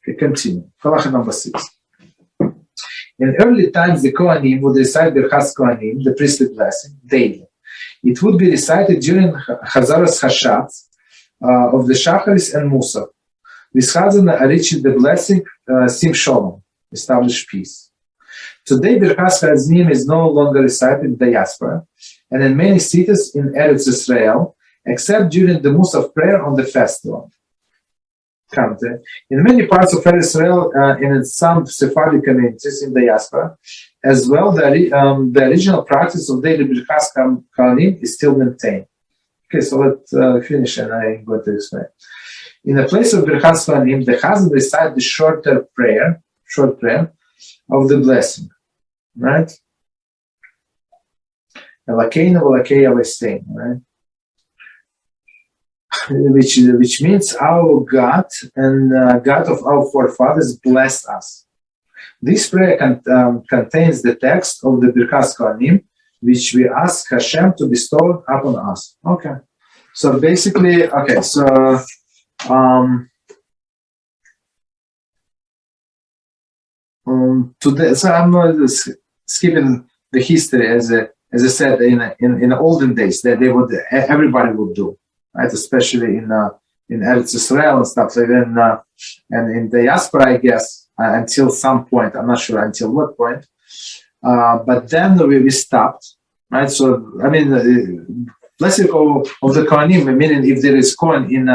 Okay, continue. Halacha number 6. In early times, the Kohanim would recite Birchas Kohanim, the priestly blessing, daily. It would be recited during Chazaras Hashatz of the Shacharis and Mussar. With Chazzan reached the blessing, Sim Shalom, establish peace. Today, Birchas Kohanim is no longer recited in diaspora and in many cities in Eretz Israel, except during the mussar prayer on the festival. In many parts of Eretz Israel and in some Sephardic communities in diaspora, as well, the original practice of daily Birchas Kohanim is still maintained. Okay, so let's finish and I'm going to explain. In the place of Birchas Kohanim, the Chazzan recites the short prayer of the blessing, right? Elokeinu Vei'lokei Avoseinu, right? Which means our God and God of our forefathers bless us. This prayer contains the text of the Birchas Kohanim, which we ask HaShem to bestow upon us. Okay, so basically, today, so I'm skipping the history as I said in the olden days that everybody would do. Right, especially in Eretz Israel and stuff like that, and in diaspora, I guess, until some point. I'm not sure until what point. But then we stopped. Right, so I mean, blessing of the Kohanim, meaning if there is Kohen in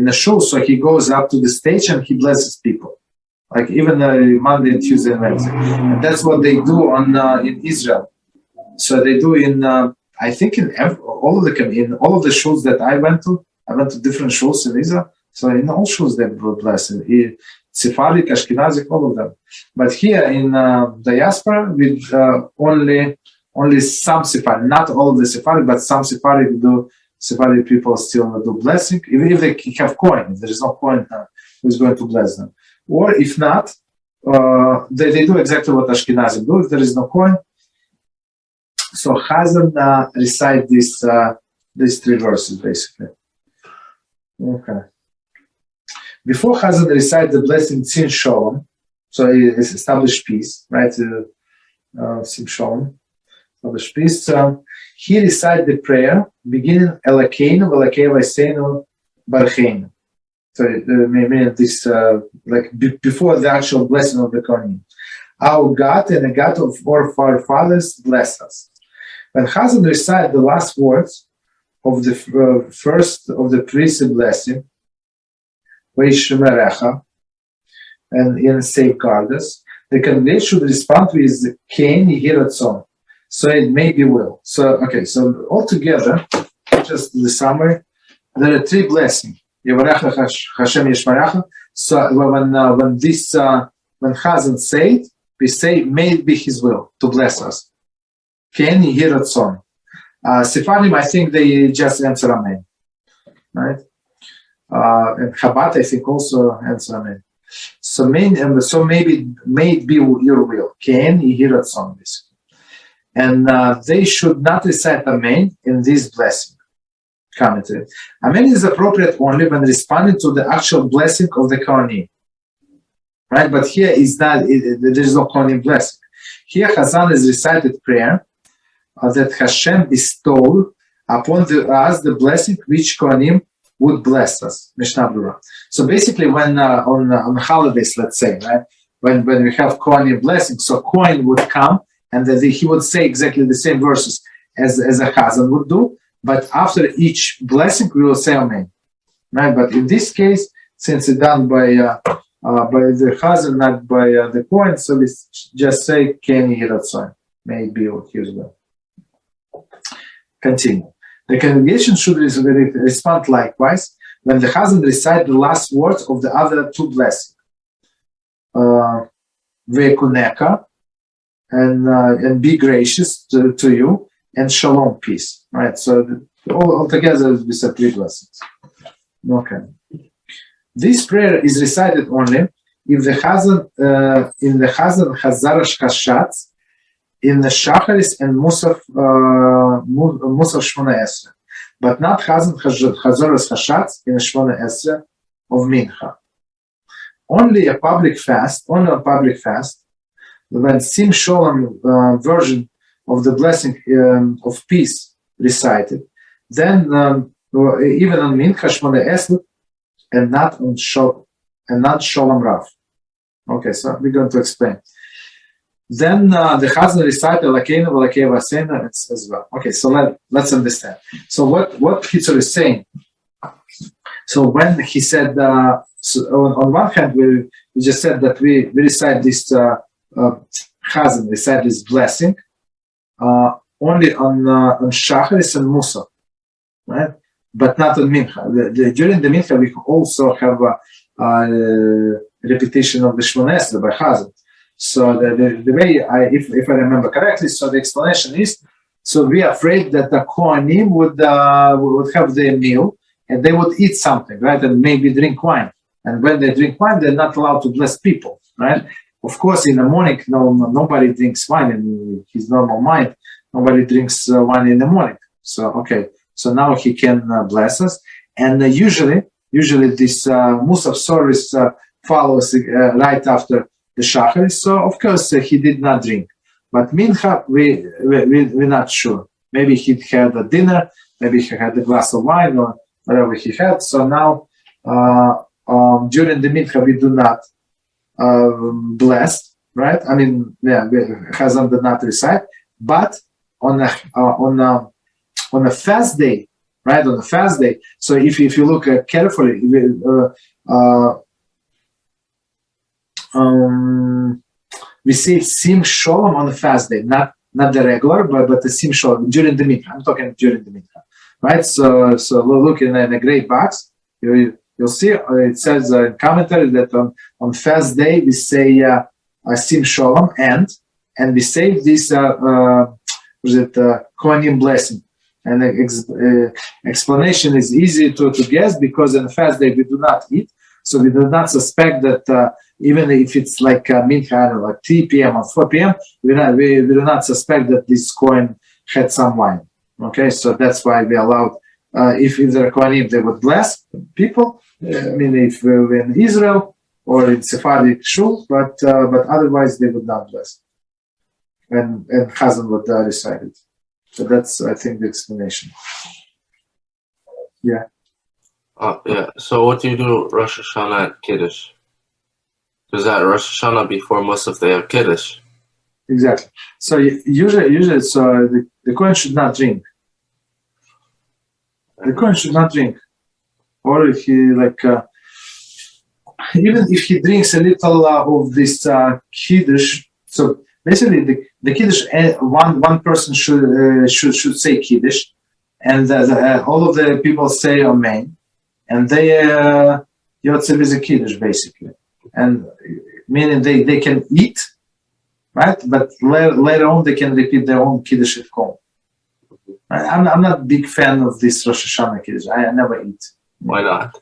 a shul, so he goes up to the stage and he blesses people, like even Monday, Tuesday, and Wednesday, and that's what they do in Israel. So they do in. I think in all of the shuls that I went to different shuls in Israel. So in all shuls they bless it. Sephardic, Ashkenazic, all of them. But here in diaspora, with only some Sephardic, not all of the Sephardic, but some Sephardic people still do blessing. Even if they have coin, if there is no coin, who's going to bless them? Or if not, they do exactly what Ashkenazic do. If there is no coin. So Chazzan recite these 3 verses basically. Okay. Before Chazzan recite the blessing Sim Shalom, so he established peace, right? Sim Shalom, established peace. He recite the prayer beginning Elokeinu Vei'lokei Avoseinu Barucheinu. So meaning this like before the actual blessing of the Kohanim. Our God and the God of our forefathers bless us. When Chazzan recite the last words of the first of the priestly blessing, Ve'ishmerecha, and in safeguard us, the congregation should respond with Ken Yihiratzon, so it may be will. So so altogether, just the summary, there are 3 blessings. Yevarecha HaShem Yishmerecha. So when Chazzan say it, we say, may it be His will to bless us. Ken Yihiratzon. Sephardim, I think they just answer Amen, right? And Chabad, I think, also answer Amen. So maybe may it be your will. Ken Yihiratzon, basically. And they should not recite Amen in this blessing. Commentary. Amen is appropriate only when responding to the actual blessing of the Kohanim, right? But here is not. There is no Kohanim blessing. Here, Chazzan is recited prayer that HaShem bestowed upon us the blessing which Kohanim would bless us. Mishnah Berurah. So basically, when on holidays, let's say, right, when we have Kohanim blessing, so Kohen would come and he would say exactly the same verses as a Chazzan would do, but after each blessing we will say Amen, right? But in this case, since it's done by the Chazzan, not by the Kohen, so we just say Ken Yihiratzon, may it be His will. Continue. The congregation should respond likewise when the Chazzan recite the last words of the other 2 blessings. Ve'kuneka, and be gracious to you, and shalom, peace. Right. So all together we said 3 blessings. Okay. This prayer is recited only if the Chazzan in the Chazzan Chazaras Hashatz, in the Shacharis and mussar Shemoneh Esrei, but not Chazzan Chazaras Hashatz in the Shemoneh Esrei of Mincha. only a public fast, when Sim Sholem version of the blessing of peace recited, then even on Mincha Shemoneh Esrei, and not on Sholem Rav. Okay, so we're going to explain. Then the Chazzan recited Elokeinu Vei'lokei Avoseinu as well. Okay, so let's understand. So what Kitzur is saying. So when he said, so on one hand, we just said that we recite this Chazzan, recite this blessing only on Shacharis and mussar, right? But not on Mincha. During the Mincha, we also have a repetition of the Shemoneh Esrei by Chazzan. So the way, if I remember correctly, so the explanation is, so we are afraid that the Kohanim would have their meal and they would eat something, right, and maybe drink wine. And when they drink wine, they're not allowed to bless people, right? Of course, in the morning, nobody drinks wine in his normal mind. Nobody drinks wine in the morning. So, okay, so now he can bless us. And usually this mussar service follows right after the Shacharis. So, of course, he did not drink. But Mincha, we're not sure. Maybe he had a dinner, maybe he had a glass of wine or whatever he had. So now, during the Mincha, we do not bless, right? I mean, Chazzan did not recite. But on a fast day, right? On a fast day. So if you look carefully, we say Sim Sholem on a fast day, not the regular, but the Sim Sholem during the Mincha. I'm talking during the Mincha, right? So we'll look in a gray box. You'll see it says in commentary that on fast day we say Sim Sholem and we say this Kohanim blessing. And the explanation is easy to guess because on fast day we do not eat, so we do not suspect that even if it's like Mincha, like 3 p.m. or 4 p.m., we do not suspect that this Kohen had some wine. Okay, so that's why we allowed. If there are Kohanim, they would bless people. I mean, if we're in Israel or in Sephardic Shul, but otherwise they would not bless. And Chazzan would recite it. So that's, I think, the explanation. Yeah. Yeah. So what do you do Rosh Hashanah at Kiddush? Is that Rosh Hashanah before Musaf they have Kiddush? Exactly. So usually, so the Kohen should not drink. The Kohen should not drink, or if he even if he drinks a little of this Kiddush. So basically, the Kiddush, one person should say Kiddush, and all of the people say Amen, and they Yotze is a Kiddush basically, and meaning they can eat, right? But later on they can repeat their own Kiddush at home. I'm not a big fan of this Rosh Hashanah Kiddush. I never eat. Why not?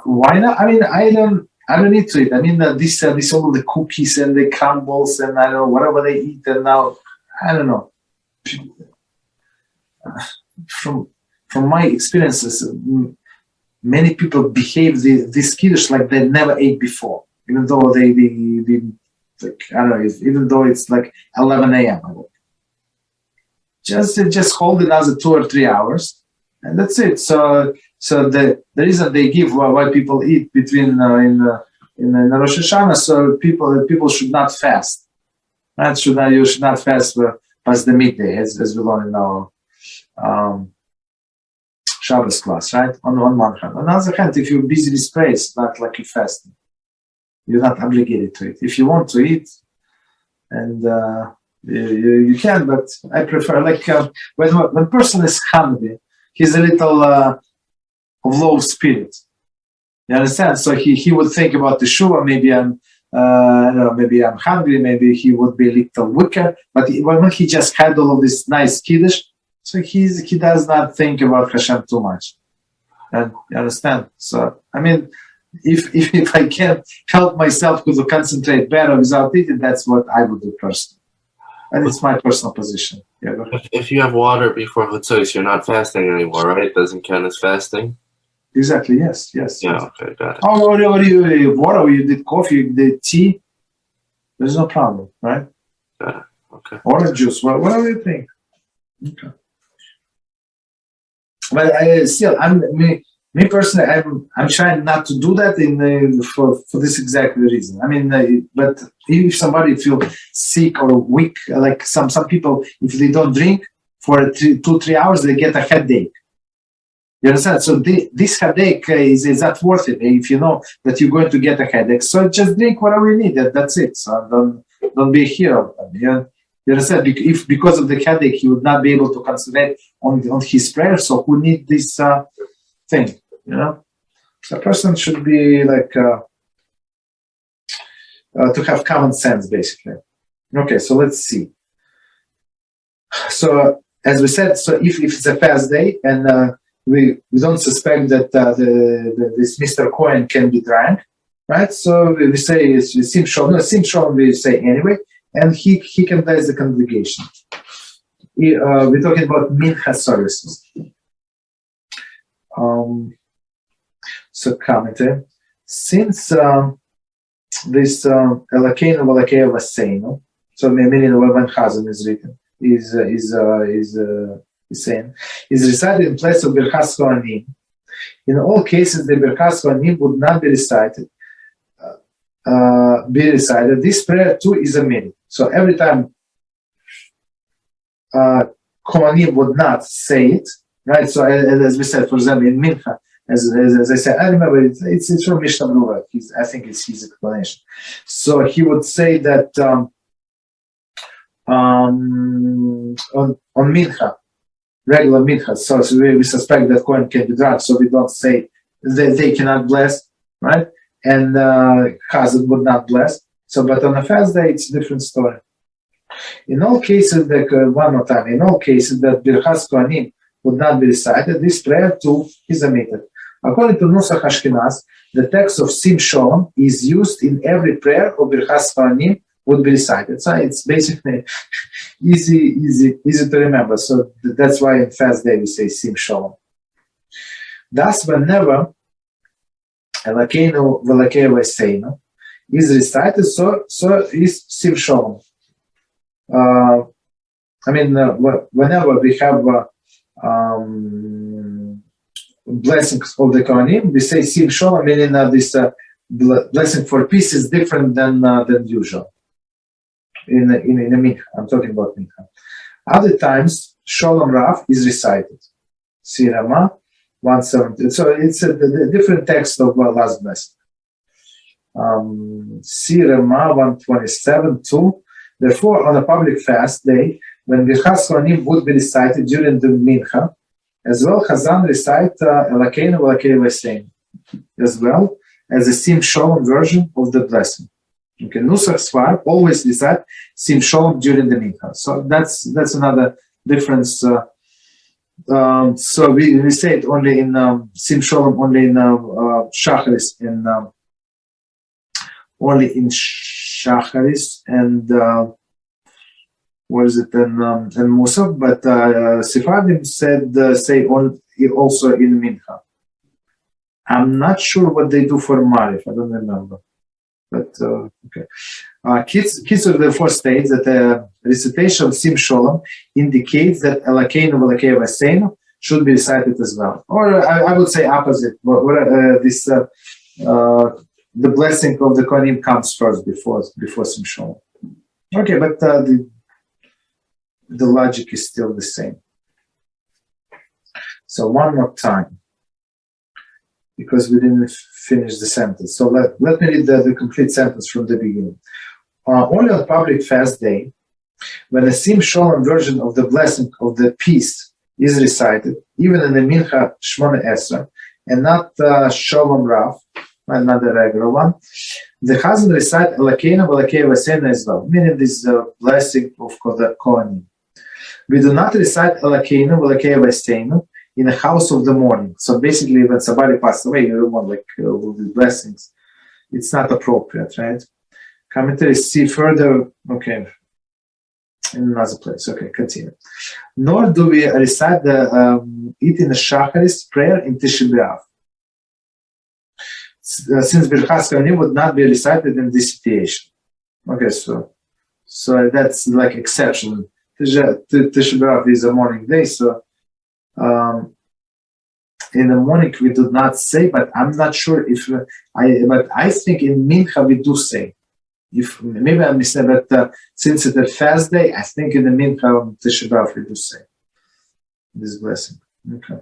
Why not? I mean, I don't eat to it. I mean, this all of the cookies and the crumbles and I don't know whatever they eat, and now I don't know. From my experiences, many people behave this Kiddush like they never ate before, even though they like, I don't know, even though it's like 11 a.m. Just hold it as 2 or 3 hours, and that's it. So the reason they give why people eat between in Rosh Hashanah, so people should not fast. Right? You should not fast past the midday, as we learn in our Shabbos class, right? On one hand. On the other hand, if you're busy with prayer, it's not like you're fasting. You're not obligated to it. If you want to eat, and you can, but I prefer when a person is hungry, he's a little of low spirit. You understand? So he would think about the shua. Maybe I'm hungry. Maybe he would be a little weaker. But when he just had all of this nice Kiddush, so he does not think about HaShem too much. And you understand? So I mean, if I can help myself to concentrate better without eating, that's what I would do personally. And it's my personal position. Yeah, if you have water before Chutzos, you're not fasting anymore, right? It doesn't count as fasting? Exactly. Yes. Yeah. Okay. Got it. Or you water, or you did coffee, you did tea. There's no problem, right? Got it. Okay. Orange juice, whatever you think. Okay. But me personally, I'm trying not to do that for this exact reason. I mean, but if somebody feels sick or weak, like some people, if they don't drink for 2-3 hours, they get a headache. You understand? So this headache is not worth it if you know that you're going to get a headache. So just drink whatever you need. That's it. So don't be a hero. You understand? If because of the headache he would not be able to concentrate on his prayer, so who need this thing? You know, so a person should be like to have common sense, basically. Okay, so let's see. So as we said, so if it's a fast day and we don't suspect that this Mr. Cohen can be drunk, right? So we say it's Sim Shalom we say anyway, and he can bless the congregation. We're talking about Mincha services. So commentary. Since this Elokeinu Vei'lokei Avoseinu, so meaning when Chazzan is written, is saying, is recited in place of Birchas Kohanim. In all cases, the Birchas Kohanim would not be recited. This prayer too is a minute. So every time Kohanim would not say it, right? So as we said, for example, in Mincha, as I said, I remember it's from Mishnah Berurah. I think it's his explanation. So he would say that on Mincha, regular Mincha, so we suspect that Kohen can be drunk, so we don't say they cannot bless, right? And Chazzan would not bless. So, but on a fast day, it's a different story. In all cases, one more time, in all cases that Birchas Kohanim would not be recited, this prayer too is omitted. According to Nusach Ashkenaz, the text of Sim Shalom is used in every prayer of Birchas Kohanim would be recited. So it's basically easy to remember. So that's why in fast day we say Sim Shalom. Thus, whenever Elokeinu Vei'lokei Avoseinu is recited, so is Sim Shalom. Whenever we have blessings of the Kohanim, we say Sim Shalom, meaning this blessing for peace is different than usual. In a Mincha, I'm talking about Mincha. Other times, Shalom Rav is recited. Sirama 170. So it's a different text of last blessing. Sirama 127 too. Therefore, on a public fast day, when Birchas Kohanim would be recited during the Mincha, as well, Chazzan recite Elokeinu Vei'lokei Avoseinu, as well as the Sim Shalom version of the blessing. Okay, Nusach Sfar always recite Sim Shalom during the Mincha. So that's another difference. So we say it only in Sim Shalom, only in Shacharis, only in Shacharis and what is it? And mussar, but Sephardim say also in Mincha. I'm not sure what they do for Marif. I don't remember. But okay. Kitzur therefore states that the recitation of Sim Shalom indicates that Elokeinu Vei'lokei Avoseinu should be recited as well. Or I would say opposite. The blessing of the Kohanim comes first before Sim Shalom. Okay, but the logic is still the same. So one more time, because we didn't finish the sentence. So let me read the complete sentence from the beginning. Only on public fast day, when a Sim Shalom version of the blessing of the peace is recited, even in the Mincha Shemoneh Esrei, and not Shalom Rav, not the regular one, the Chazzan recite Elokeinu Vei'lokei Avoseinu as well, meaning this blessing of the Kohanim. We do not recite Elokeinu Vei'lokei Avoseinu in the house of the morning. So basically, when somebody passed away, you don't want all these blessings. It's not appropriate, right? Commentaries see further. Okay, in another place. Okay, continue. Nor do we recite it in the Shacharis prayer in Tisha B'Av. since Birchas Kohanim would not be recited in this situation. Okay, so that's like exception. Tisha B'Av is a morning day, so in the morning we do not say, but I'm not sure but I think in Mincha we do say. If maybe I misunderstood, but since it's a fast day, I think in the Mincha of Tisha B'Av we do say this blessing. Okay.